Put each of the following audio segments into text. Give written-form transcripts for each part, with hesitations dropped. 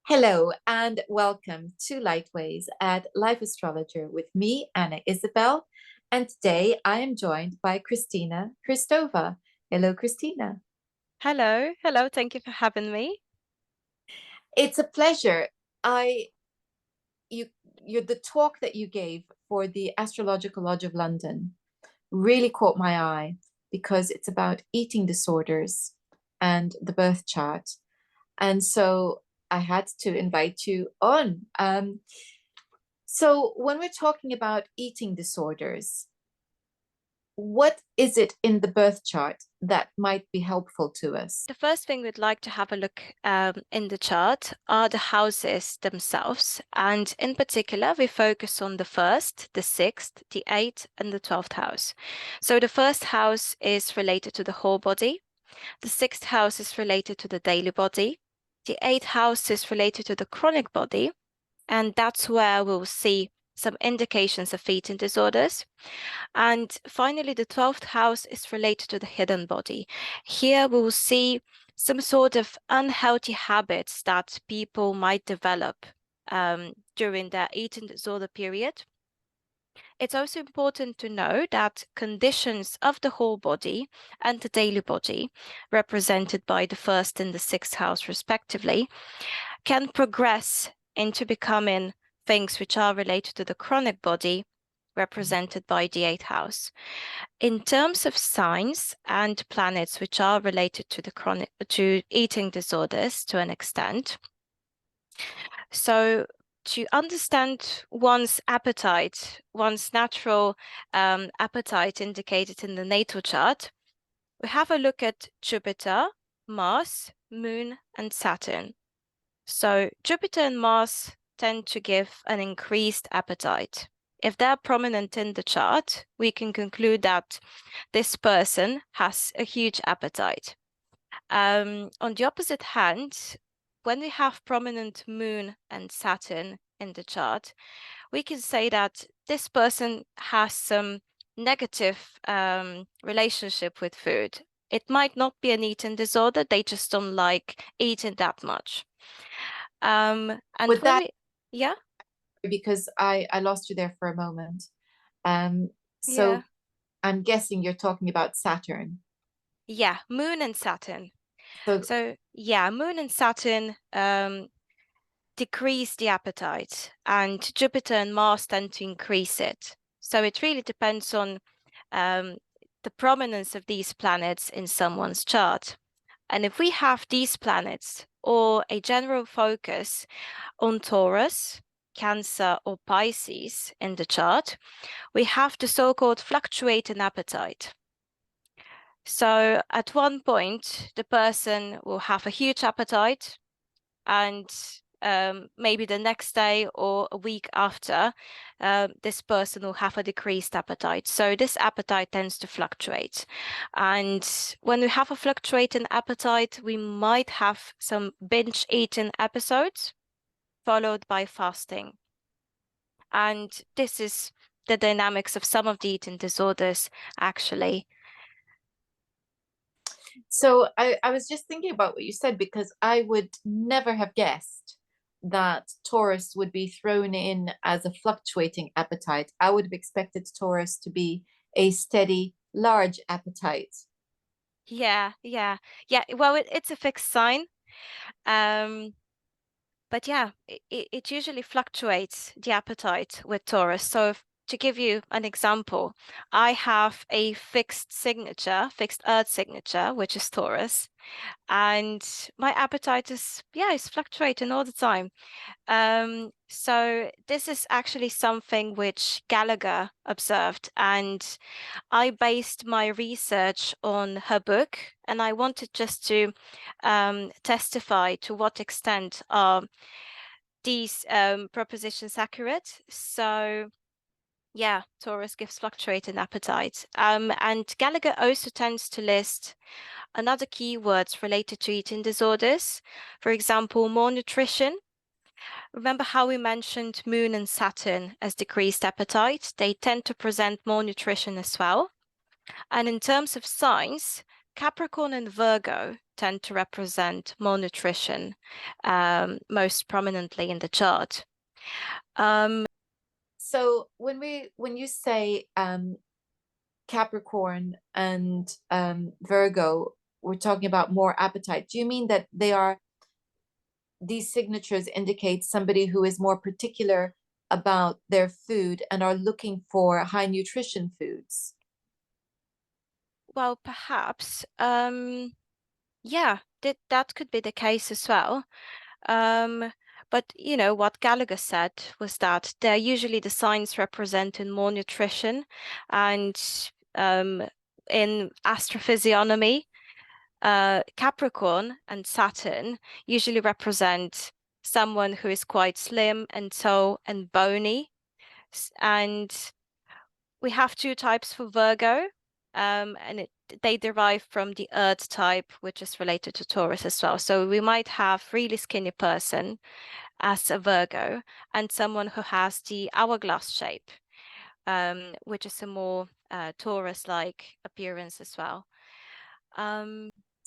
Hello and welcome to Lightways at Life Astrologer with me, Anna Isabel. And today I am joined by Kristina Hristova. Hello, Kristina. Hello, thank you for having me. It's a pleasure. I you the talk that you gave for the Astrological Lodge of London really caught my eye because it's about eating disorders and the birth chart. And so I had to invite you on. So when we're talking about eating disorders, what is it in the birth chart that might be helpful to us? The first thing we'd like to have a look in the chart are the houses themselves. And in particular, we focus on the first, the sixth, the eighth, and the 12th house. So the first house is related to the whole body. The sixth house is related to the daily body. The eighth house is related to the chronic body. And that's where we'll see some indications of eating disorders. And finally, the 12th house is related to the hidden body. Here we will see some sort of unhealthy habits that people might develop during their eating disorder period. It's also important to know that conditions of the whole body and the daily body, represented by the first and the sixth house respectively, can progress into becoming things which are related to the chronic body, represented by the eighth house. In terms of signs and planets which are related to eating disorders to an extent, so to understand one's appetite, one's natural appetite indicated in the natal chart, we have a look at Jupiter, Mars, Moon, and Saturn. So Jupiter and Mars tend to give an increased appetite. If they're prominent in the chart, we can conclude that this person has a huge appetite. On the opposite hand, when we have prominent Moon and Saturn in the chart, we can say that this person has some negative relationship with food. It might not be an eating disorder, they just don't like eating that much. And With when that, we, yeah, because I lost you there for a moment. Um, yeah, so I'm guessing you're talking about Saturn. yeah, Moon and Saturn. So So yeah, Moon and Saturn decrease the appetite, and Jupiter and Mars tend to increase it. So it really depends on the prominence of these planets in someone's chart. And if we have these planets or a general focus on Taurus, Cancer, or Pisces in the chart, we have the so-called fluctuating appetite. So at one point, the person will have a huge appetite, and maybe the next day or a week after, this person will have a decreased appetite. So this appetite tends to fluctuate. And when we have a fluctuating appetite, we might have some binge eating episodes followed by fasting. And this is the dynamics of some of the eating disorders, actually. So I was just thinking about what you said because I would never have guessed that Taurus would be thrown in as a fluctuating appetite. I would have expected Taurus to be a steady, large appetite. Yeah. Well, it's a fixed sign. Um, But yeah, it usually fluctuates the appetite with Taurus. So to give you an example, I have a fixed signature, fixed earth signature, which is Taurus. And my appetite is fluctuating all the time. So this is actually something which Gallagher observed, and I based my research on her book, and I wanted just to testify to what extent are these propositions accurate. So yeah, Taurus gives fluctuating appetite. And Gallagher also tends to list another keywords related to eating disorders. For example, malnutrition. Remember how we mentioned Moon and Saturn as decreased appetite? They tend to present malnutrition as well. And in terms of signs, Capricorn and Virgo tend to represent malnutrition most prominently in the chart. So when you say Capricorn and Virgo, we're talking about more appetite. Do you mean that these signatures indicate somebody who is more particular about their food and are looking for high nutrition foods? Well, perhaps, yeah, that could be the case as well. But you know what Gallagher said was that they're usually the signs representing more nutrition, and in astrophysiognomy, Capricorn and Saturn usually represent someone who is quite slim and tall and bony. And we have two types for Virgo, and they derive from the Earth type, which is related to Taurus as well. So we might have really skinny person as a Virgo and someone who has the hourglass shape, which is a more Taurus-like appearance as well.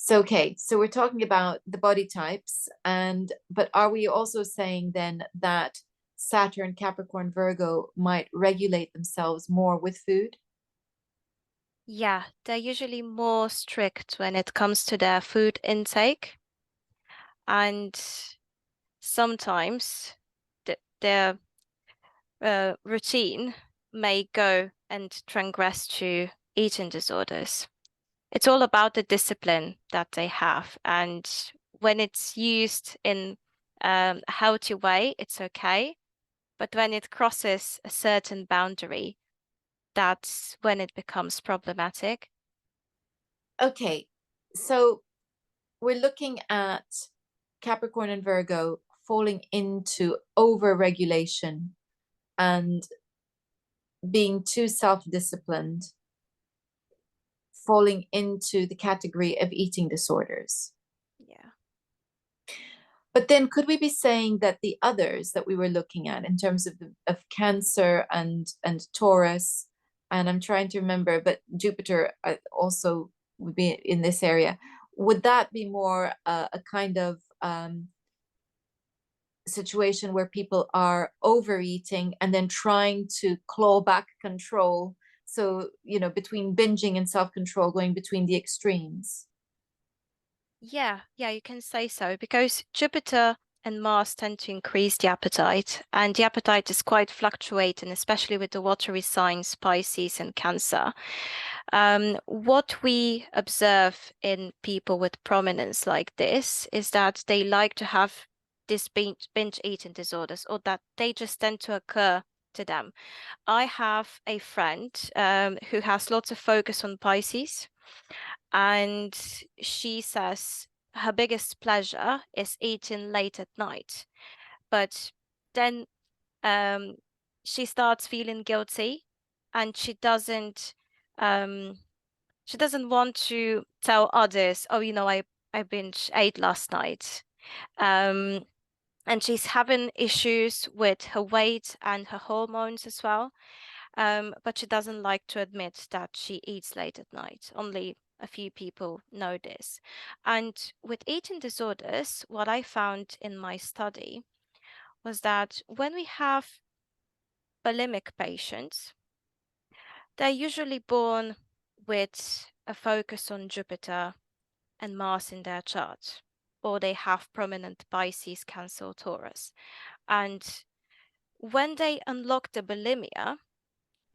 So, okay, so we're talking about the body types, but are we also saying then that Saturn, Capricorn, Virgo might regulate themselves more with food? Yeah, they're usually more strict when it comes to their food intake, and sometimes their routine may go and transgress to eating disorders. It's all about the discipline that they have, and when it's used in a healthy way, it's okay. But when it crosses a certain boundary, that's when it becomes problematic. Okay, so we're looking at Capricorn and Virgo falling into over-regulation and being too self-disciplined, falling into the category of eating disorders. Yeah. But then could we be saying that the others that we were looking at in terms of Cancer and Taurus, and I'm trying to remember, but Jupiter also would be in this area, would that be more a kind of situation where people are overeating and then trying to claw back control? So, you know, between binging and self-control, going between the extremes. Yeah, you can say so, because Jupiter and Mars tend to increase the appetite, and the appetite is quite fluctuating, especially with the watery signs, Pisces and Cancer. What we observe in people with prominence like this is that they like to have this binge eating disorders, or that they just tend to occur to them. I have a friend who has lots of focus on Pisces, and she says her biggest pleasure is eating late at night. But then um, she starts feeling guilty, and um, she doesn't want to tell others, oh, you know, I binge ate last night. Um, and she's having issues with her weight and her hormones as well. But she doesn't like to admit that she eats late at night. Only a few people know this. And with eating disorders, what I found in my study was that when we have bulimic patients, they're usually born with a focus on Jupiter and Mars in their chart, or they have prominent Pisces, Cancer, or Taurus. And when they unlock the bulimia,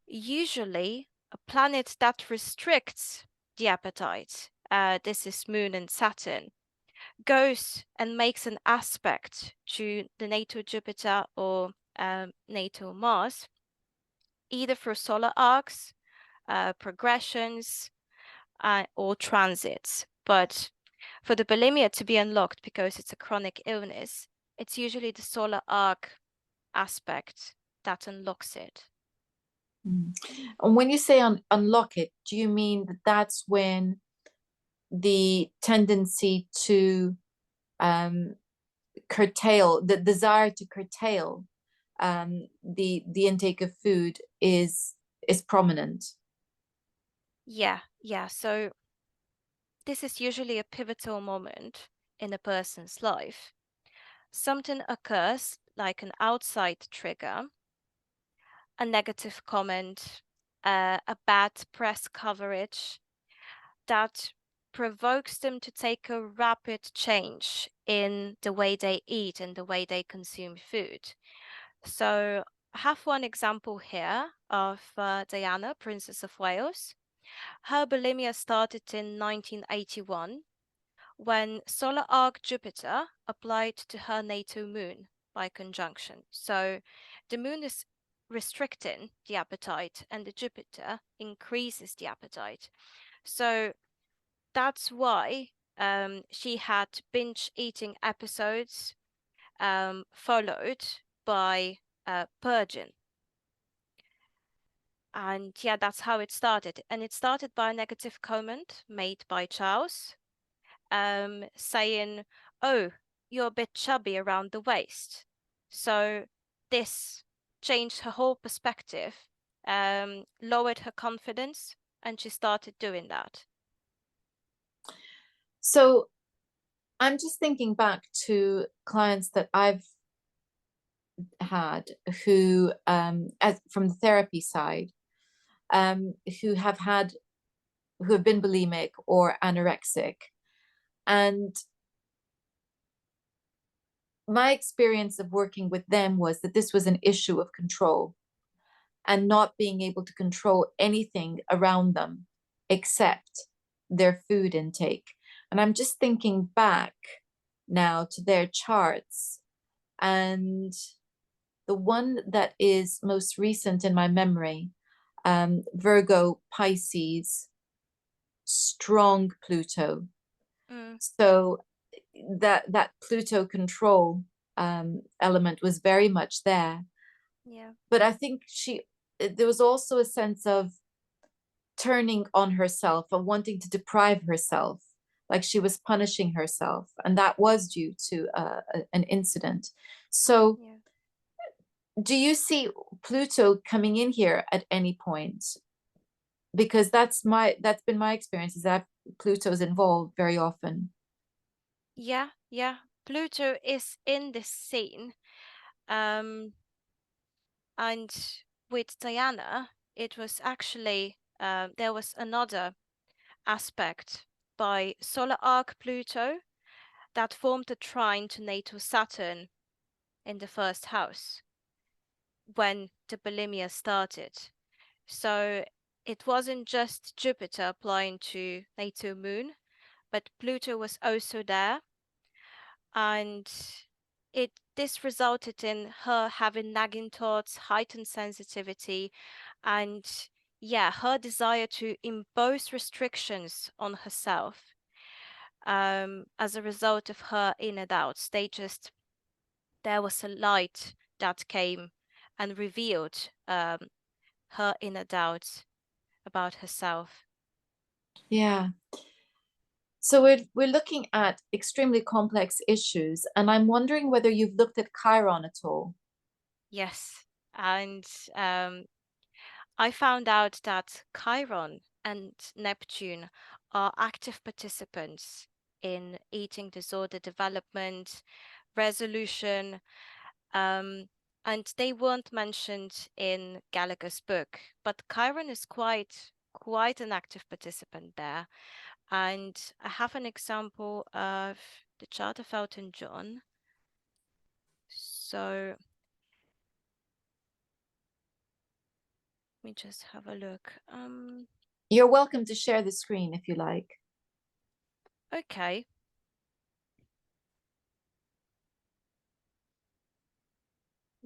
usually a planet that restricts the appetite, this is Moon and Saturn, goes and makes an aspect to the natal Jupiter or natal Mars, either through solar arcs, progressions, or transits. But for the bulimia to be unlocked, because it's a chronic illness, it's usually the solar arc aspect that unlocks it. Mm. And when you say unlock it, do you mean that that's when the tendency to curtail, the desire to curtail the intake of food is prominent? Yeah. So this is usually a pivotal moment in a person's life. Something occurs, like an outside trigger, a negative comment, a bad press coverage, that provokes them to take a rapid change in the way they eat and the way they consume food. So I have one example here of Diana, Princess of Wales. Her bulimia started in 1981 when solar arc Jupiter applied to her natal moon by conjunction. So the moon is restricting the appetite and the Jupiter increases the appetite. So that's why she had binge eating episodes followed by purging. And yeah, that's how it started. And it started by a negative comment made by Charles, saying, "Oh, you're a bit chubby around the waist." So this changed her whole perspective, lowered her confidence, and she started doing that. So I'm just thinking back to clients that I've had who, as from the therapy side, um, who have had who have been bulimic or anorexic, and my experience of working with them was that this was an issue of control and not being able to control anything around them except their food intake. And I'm just thinking back now to their charts, and the one that is most recent in my memory, Virgo, Pisces, strong Pluto. Mm, So that Pluto control element was very much there. yeah, But I think there was also a sense of turning on herself and wanting to deprive herself, like she was punishing herself, and that was due to an incident. So yeah. do you see Pluto coming in here at any point? Because that's been my experience, is that Pluto's involved very often. Yeah, yeah. Pluto is in this scene. Um, and with Diana, it was actually there was another aspect by solar arc Pluto that formed a trine to natal Saturn in the first house when the bulimia started. So it wasn't just Jupiter applying to natal moon, but Pluto was also there, and this resulted in her having nagging thoughts, heightened sensitivity, and yeah, her desire to impose restrictions on herself as a result of her inner doubts. There was a light that came and revealed her inner doubts about herself. Yeah. So we're looking at extremely complex issues, and I'm wondering whether you've looked at Chiron at all. Yes. And I found out that Chiron and Neptune are active participants in eating disorder development, resolution, um, and they weren't mentioned in Gallagher's book. But Chiron is quite an active participant there. And I have an example of the chart of Elton John. So let me just have a look. You're welcome to share the screen if you like. Okay.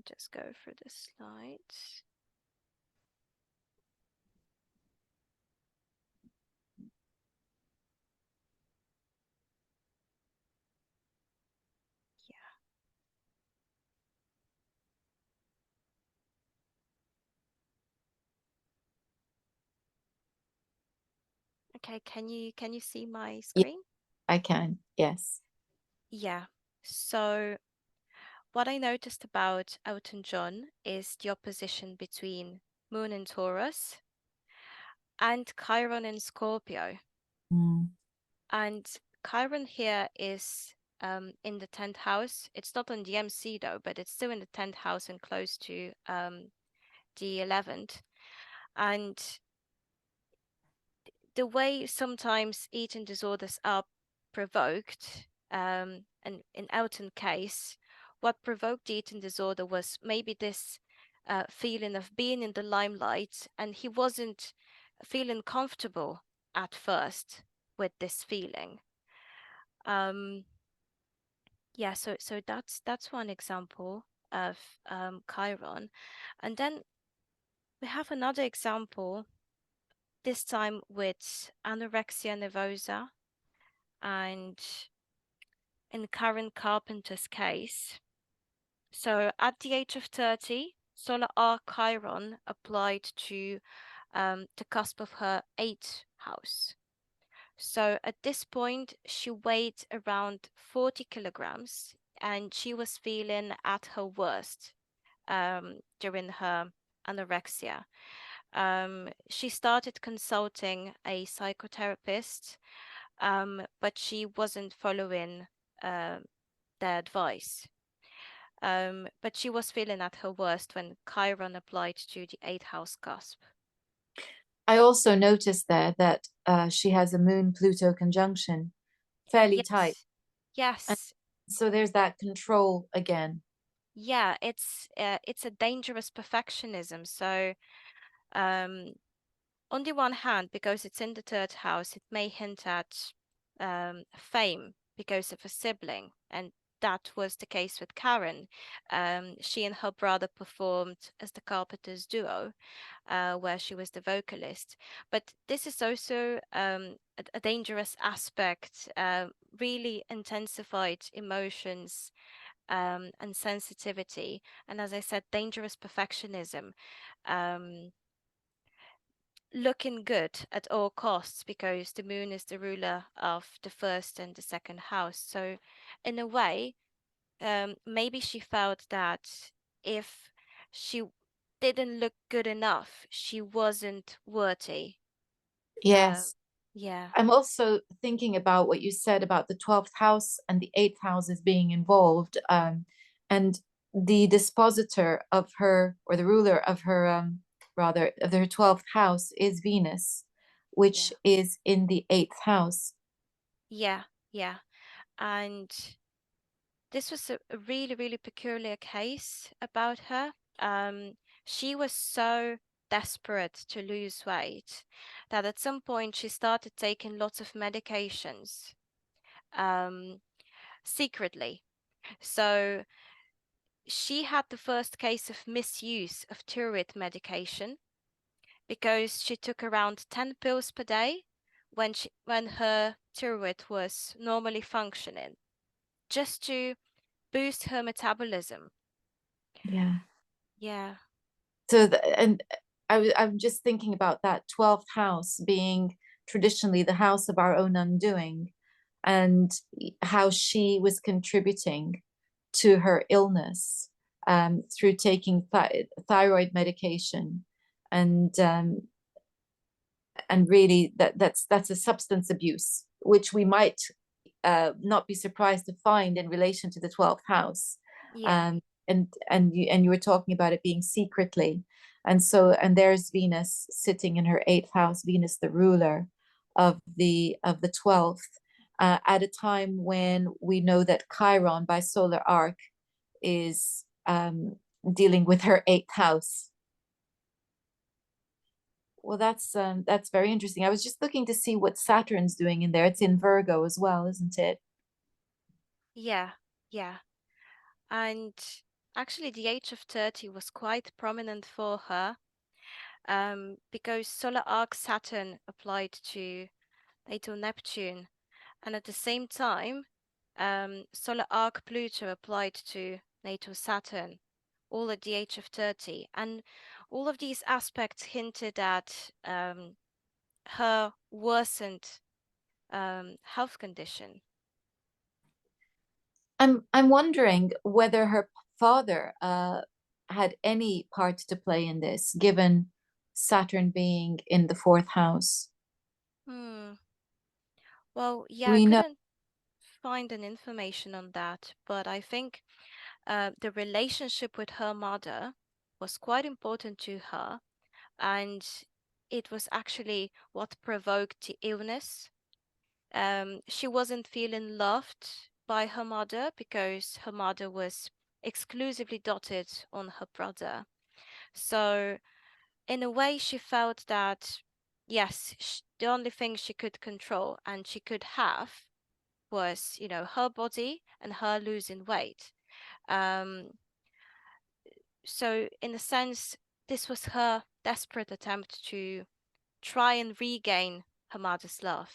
Just go through the slides. Yeah. Okay, can you see my Yeah, screen? I can. Yes. Yeah. So what I noticed about Elton John is the opposition between Moon in Taurus and Chiron in Scorpio. Mm. And Chiron here is in the 10th house. It's not on the MC though, but it's still in the 10th house and close to the 11th. And the way sometimes eating disorders are provoked, and in Elton's case, what provoked the eating disorder was maybe this feeling of being in the limelight, and he wasn't feeling comfortable at first with this feeling. Yeah, so that's one example of Chiron. And then we have another example, this time with anorexia nervosa, and in Karen Carpenter's case. So at the age of 30, solar arc Chiron applied to the cusp of her 8th house. So at this point, she weighed around 40 kilograms and she was feeling at her worst during her anorexia. She started consulting a psychotherapist, but she wasn't following their advice. But she was feeling at her worst when Chiron applied to the 8th house cusp. I also noticed there that she has a Moon Pluto conjunction fairly tight. Yes, And yes, so there's that control again. yeah. It's a dangerous perfectionism. So, um, on the one hand, because it's in the 3rd house, it may hint at fame because of a sibling, and that was the case with Karen. She and her brother performed as the Carpenters duo, where she was the vocalist. But this is also a dangerous aspect, really intensified emotions and sensitivity. And as I said, dangerous perfectionism. Um, Looking good at all costs because the moon is the ruler of the 1st and the 2nd house. So, in a way, maybe she felt that if she didn't look good enough, she wasn't worthy. Uh, Yes. yeah, I'm also thinking about what you said about the 12th house and the 8th houses being involved. And the dispositor of her, or the ruler of her, rather, of her 12th house is Venus, which yeah, is in the 8th house. yeah, yeah. And this was a really, really peculiar case about her. She was so desperate to lose weight that at some point she started taking lots of medications um, secretly. So she had the first case of misuse of thyroid medication because she took around 10 pills per day when her thyroid was normally functioning, just to boost her metabolism. Yeah. Yeah, So, and I'm just thinking about that 12th house being traditionally the house of our own undoing, and how she was contributing to her illness through taking thyroid medication, and really that's a substance abuse, which we might not be surprised to find in relation to the 12th house. yeah, And you were talking about it being secretly, and there's Venus sitting in her 8th house, Venus the ruler of the 12th, at a time when we know that Chiron by solar arc is dealing with her 8th house. Well, that's very interesting. I was just looking to see what Saturn's doing in there. It's in Virgo as well, isn't it? yeah, yeah. And actually, the age of 30 was quite prominent for her, because solar arc Saturn applied to natal Neptune, and at the same time, solar arc Pluto applied to natal Saturn, all at the age of 30. And all of these aspects hinted at her worsened health condition. I'm wondering whether her father had any part to play in this, given Saturn being in the 4th house. Hmm. Well, yeah, I We know. couldn't find an information on that, but I think the relationship with her mother was quite important to her, and it was actually what provoked the illness. She wasn't feeling loved by her mother because her mother was exclusively doted on her brother. So, in a way, she felt that, yes, the only thing she could control and she could have was, her body and her losing weight. Um, so, in a sense, this was her desperate attempt to try and regain her mother's love.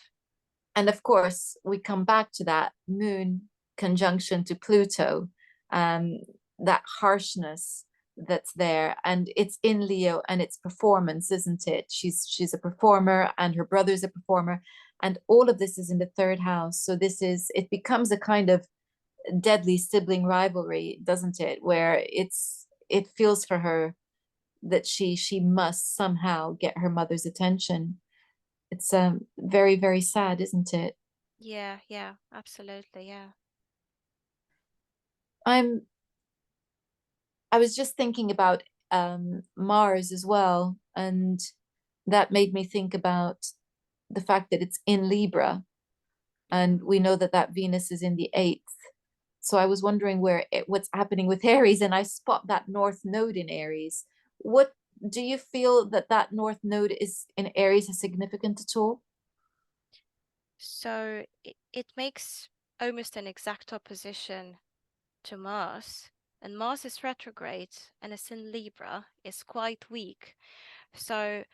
And of course, we come back to that moon conjunction to Pluto, um, that harshness that's there, and it's in Leo, and it's performance, isn't it? She's a performer, and her brother's a performer, and all of this is in the third house. So it becomes a kind of deadly sibling rivalry, doesn't it? Where it feels for her that she must somehow get her mother's attention. It's very, very sad, isn't it? Yeah, yeah, absolutely, yeah. I'm I was just thinking about Mars as well, and that made me think about the fact that it's in Libra, Mm. and we know that Venus is in the eighth. So I was wondering what's happening with Aries, and I spot that North Node in Aries. What do you feel that North Node is in Aries is significant at all? So it makes almost an exact opposition to Mars, and Mars is retrograde and it's in Libra, is quite weak. So,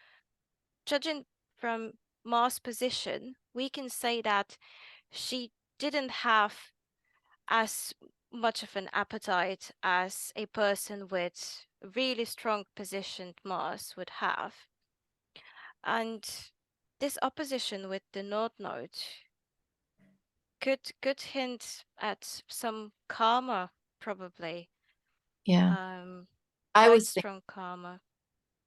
judging from Mars' position, we can say that she didn't have as much of an appetite as a person with really strong positioned Mars would have. And this opposition with the North Node could hint at some karma, probably. Yeah. Um, I quite was think strong karma.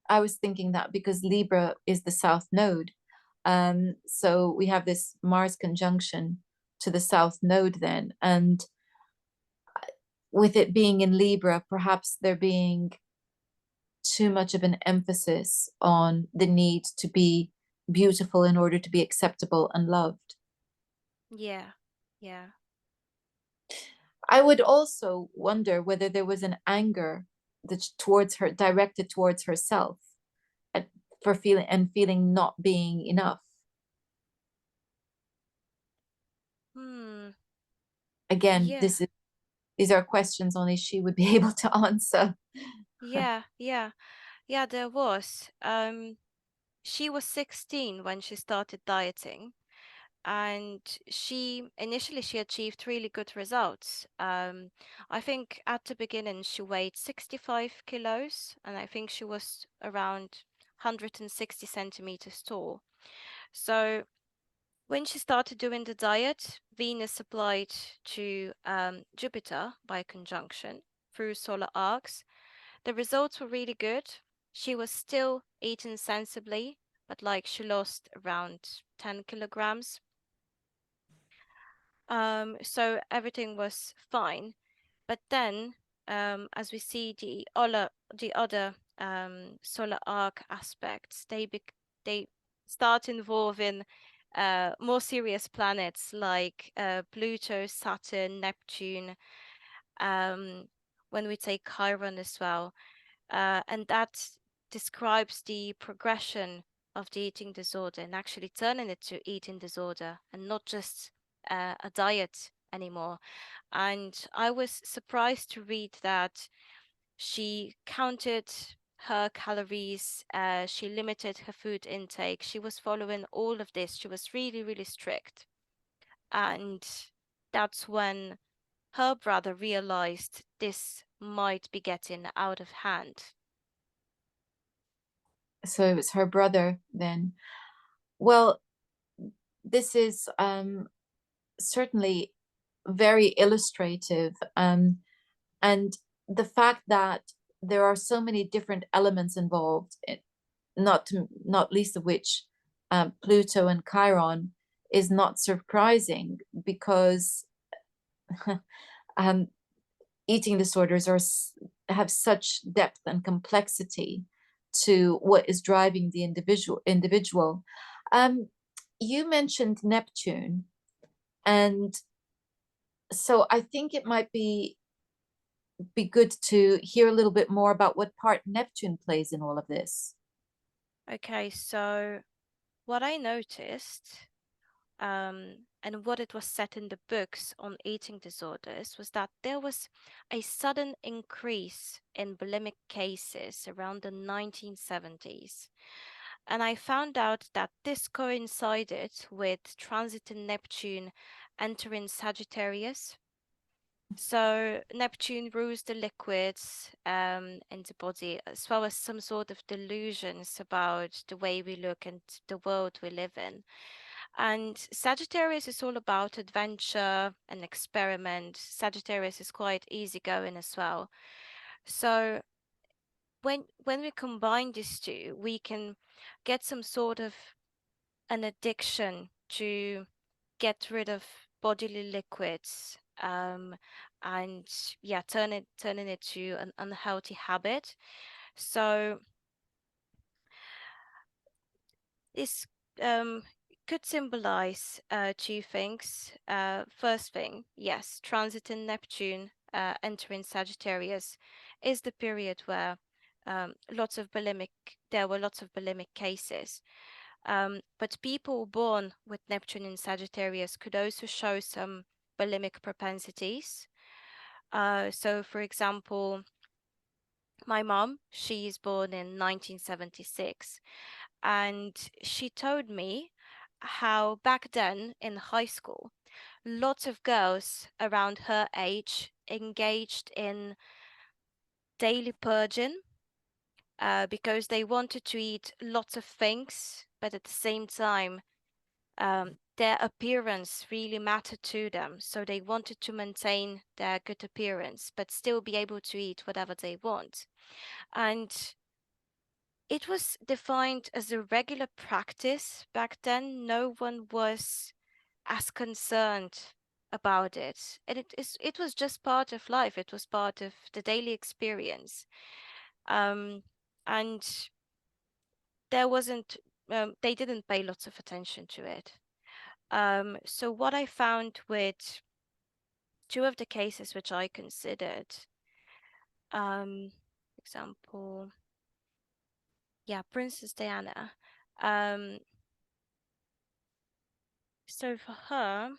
I was thinking that because Libra is the South Node. So we have this Mars conjunction to the South Node then. And with it being in Libra, perhaps there being too much of an emphasis on the need to be beautiful in order to be acceptable and loved. Yeah, yeah. I would also wonder whether there was an anger that's towards her, directed towards herself, and for feeling not being enough. Hmm. Again, Yeah, these are questions only she would be able to answer. yeah, yeah, yeah. There was. She was 16 when she started dieting, and she achieved really good results. I think at the beginning she weighed 65 kilos, and I think she was around 160 centimeters tall. So when she started doing the diet, Venus applied to Jupiter by conjunction through solar arcs. The results were really good. She was still eating sensibly, but like she lost around 10 kilograms. So everything was fine. But then, as we see the other solar arc aspects, they start involving more serious planets like Pluto, Saturn, Neptune. Um, when we take Chiron as well, and that describes the progression of the eating disorder and actually turning it to eating disorder and not just a diet anymore. And I was surprised to read that she counted her calories, she limited her food intake, she was following all of this. She was really, really strict. And that's when her brother realized this might be getting out of hand. So it was her brother then. Well, this is certainly very illustrative. And the fact that there are so many different elements involved, not least of which Pluto and Chiron, is not surprising because eating disorders have such depth and complexity to what is driving the individual. You mentioned Neptune, and so I think it might be good to hear a little bit more about what part Neptune plays in all of this. Okay, so what I noticed, and what it was set in the books on eating disorders, was that there was a sudden increase in bulimic cases around the 1970s. And I found out that this coincided with transiting Neptune entering Sagittarius. So Neptune rules the liquids in the body, as well as some sort of delusions about the way we look and the world we live in. And Sagittarius is all about adventure and experiment. Sagittarius is quite easygoing as well. So when we combine these two, we can get some sort of an addiction to get rid of bodily liquids, and yeah, turning it to an unhealthy habit. So this could symbolize two things. First thing, yes, transiting Neptune, entering Sagittarius, is the period where there were lots of bulimic cases. But people born with Neptune in Sagittarius could also show some bulimic propensities. So, for example, my mom, she's born in 1976, and she told me how back then in high school, lots of girls around her age engaged in daily purging, because they wanted to eat lots of things, but at the same time, their appearance really mattered to them. So they wanted to maintain their good appearance, but still be able to eat whatever they want. And it was defined as a regular practice back then. No one was as concerned about it. And it was just part of life. It was part of the daily experience. And there wasn't, they didn't pay lots of attention to it. So what I found with two of the cases which I considered, example, yeah, Princess Diana. So for her,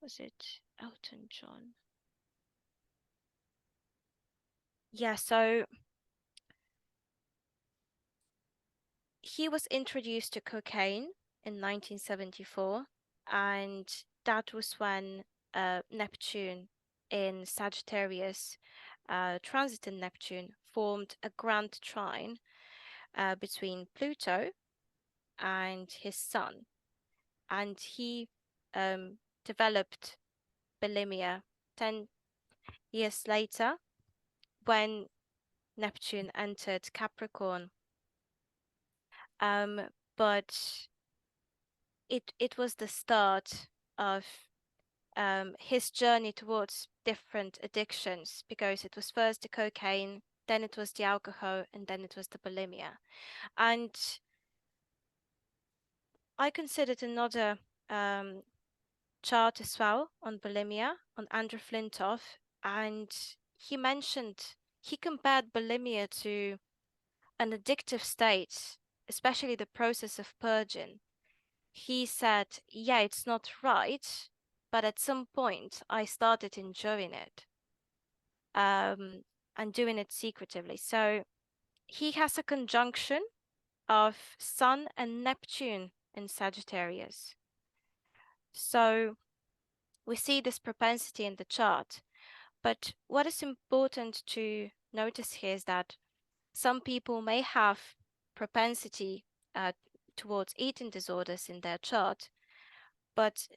was it Elton John? Yeah, so he was introduced to cocaine in 1974, and that was when Neptune in Sagittarius, transit in Neptune, formed a grand trine between Pluto and his sun, and he developed bulimia 10 years later when Neptune entered Capricorn. But it was the start of his journey towards different addictions, because it was first the cocaine, then it was the alcohol, and then it was the bulimia. And I considered another chart as well on bulimia on Andrew Flintoff, and he compared bulimia to an addictive state, especially the process of purging. He said, yeah, it's not right, but at some point I started enjoying it, and doing it secretively. So he has a conjunction of Sun and Neptune in Sagittarius. So we see this propensity in the chart. But what is important to notice here is that some people may have propensity towards eating disorders in their chart, but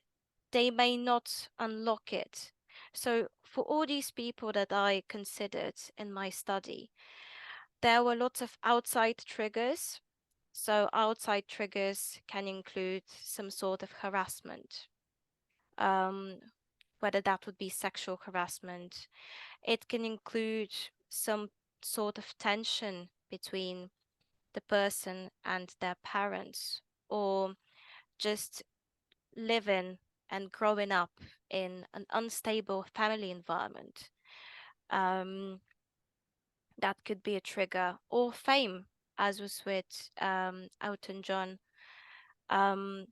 they may not unlock it. So for all these people that I considered in my study, there were lots of outside triggers. So outside triggers can include some sort of harassment, um, whether that would be sexual harassment. It can include some sort of tension between the person and their parents, or just living and growing up in an unstable family environment. Um, that could be a trigger, or fame, as was with Elton John. Um,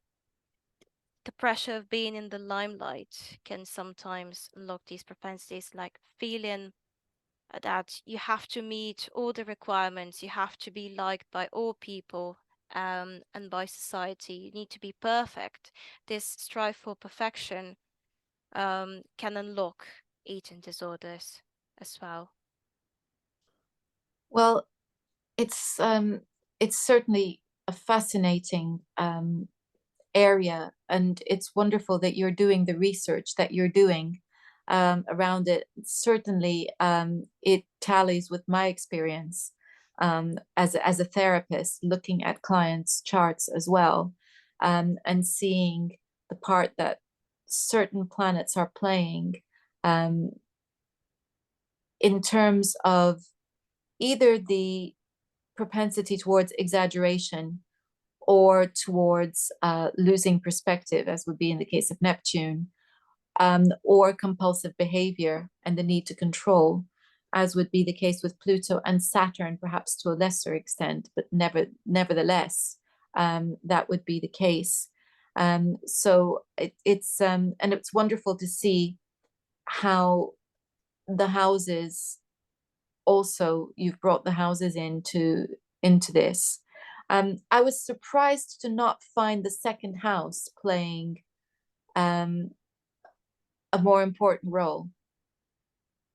the pressure of being in the limelight can sometimes unlock these propensities, like feeling that you have to meet all the requirements, you have to be liked by all people, and by society. You need to be perfect. This strive for perfection can unlock eating disorders as well. Well, it's certainly a fascinating area, and it's wonderful that you're doing the research that you're doing around it. Certainly, it tallies with my experience as a therapist, looking at clients' charts as well, and seeing the part that certain planets are playing um, in terms of either the propensity towards exaggeration or towards losing perspective, as would be in the case of Neptune, or compulsive behavior and the need to control, as would be the case with Pluto and Saturn, perhaps to a lesser extent, but nevertheless, that would be the case. So it's and it's wonderful to see how the houses also, you've brought the houses into this. I was surprised to not find the second house playing um, a more important role.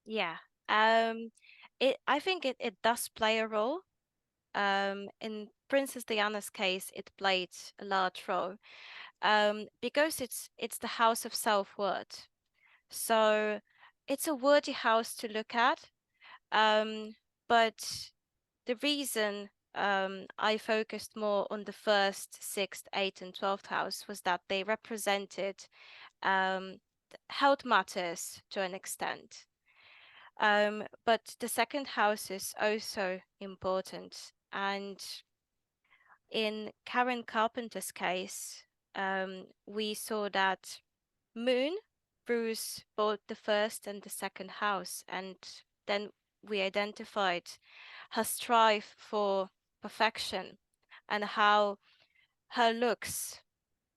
Yeah. I think it does play a role. In Princess Diana's case, it played a large role. Because it's the house of self-worth. So it's a worthy house to look at. But the reason I focused more on the first, sixth, eighth, and 12th house was that they represented health matters to an extent. But the second house is also important. And in Karen Carpenter's case, we saw that Moon rules both the first and the second house, and then we identified her strive for perfection and how her looks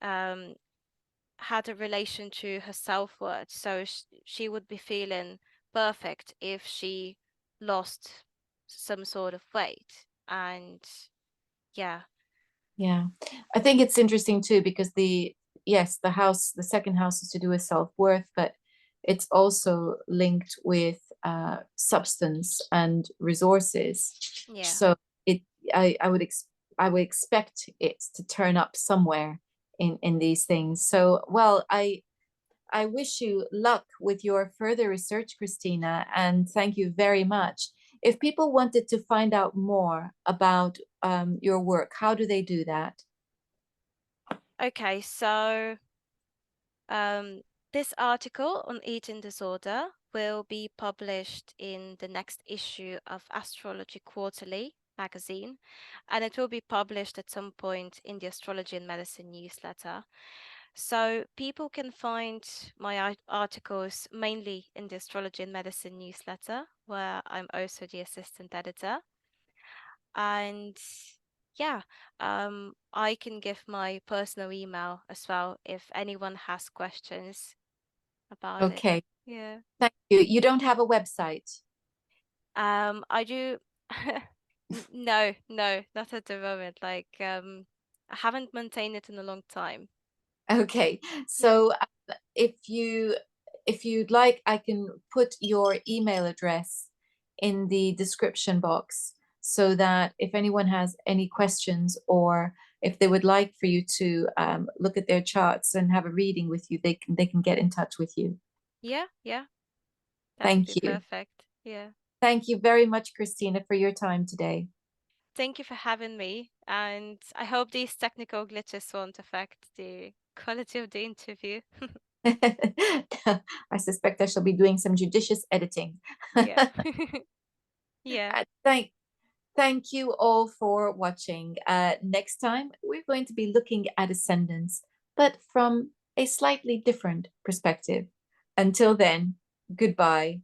um, had a relation to her self-worth. So she would be feeling perfect if she lost some sort of weight. And yeah, Yeah, I think it's interesting too because yes, the second house is to do with self-worth, but it's also linked with substance and resources. yeah. So it, I would I would expect it to turn up somewhere in these things. So, well, I wish you luck with your further research, Kristina, and thank you very much. If people wanted to find out more about your work, how do they do that? Okay, so Um, this article on eating disorder will be published in the next issue of Astrology Quarterly magazine, and it will be published at some point in the Astrology and Medicine newsletter. So people can find my articles mainly in the Astrology and Medicine newsletter, where I'm also the assistant editor. And yeah, I can give my personal email as well if anyone has questions about it. Okay, Yeah. thank you. You don't have a website. I do. No, no, not at the moment. Like, I haven't maintained it in a long time. Okay, Yeah. so if you'd like, I can put your email address in the description box so that if anyone has any questions or if they would like for you to look at their charts and have a reading with you, they can get in touch with you. Yeah, yeah, that would be Thank you. perfect. Yeah. Thank you very much, Christina, for your time today. Thank you for having me, and I hope these technical glitches won't affect the quality of the interview. I suspect I shall be doing some judicious editing. Yeah. Yeah. Thank you all for watching. Next time, we're going to be looking at ascendants, but from a slightly different perspective. Until then, goodbye.